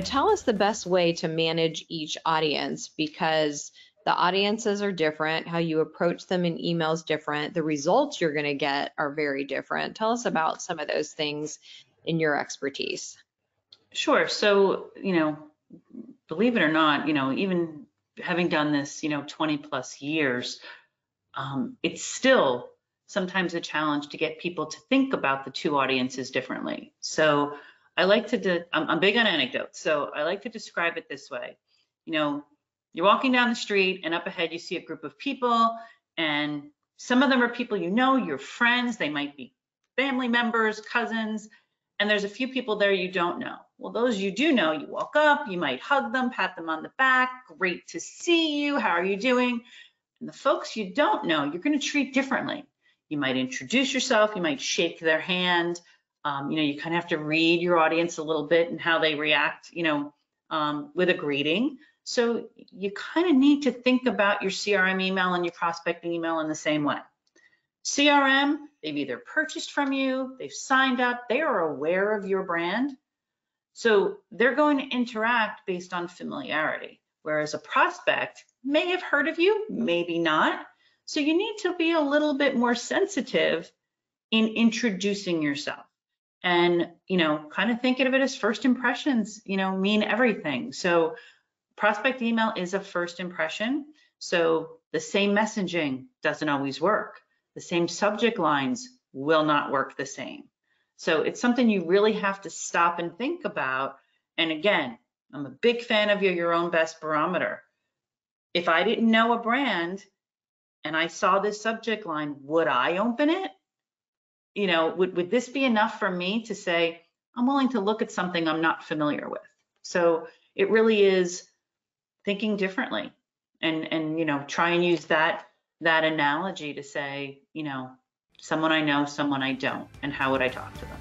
Tell us the best way to manage each audience because the audiences are different, how you approach them in emails different, the results you're going to get are very different. Tell us about some of those things in your expertise. Sure. So, believe it or not, even having done this, 20 plus years, it's still sometimes a challenge to get people to think about the two audiences differently. So I'm big on anecdotes. So I like to describe it this way. You're walking down the street and up ahead you see a group of people, and some of them are people your friends, they might be family members, cousins, and there's a few people there you don't know. Well, those you do know, you walk up, you might hug them, pat them on the back, great to see you, how are you doing? And the folks you don't know, you're going to treat differently. You might introduce yourself, you might shake their hand. You kind of have to read your audience a little bit and how they react, with a greeting. So you kind of need to think about your CRM email and your prospecting email in the same way. CRM, they've either purchased from you, they've signed up, they are aware of your brand. So they're going to interact based on familiarity, whereas a prospect may have heard of you, maybe not. So you need to be a little bit more sensitive in introducing yourself and, kind of thinking of it as first impressions, mean everything. So prospect email is a first impression. So the same messaging doesn't always work. The same subject lines will not work the same. So it's something you really have to stop and think about. And again, I'm a big fan of your own best barometer. If I didn't know a brand and I saw this subject line, would I open it? Would this be enough for me to say, I'm willing to look at something I'm not familiar with? So it really is thinking differently and try and use that analogy to say, someone I know, someone I don't, and how would I talk to them?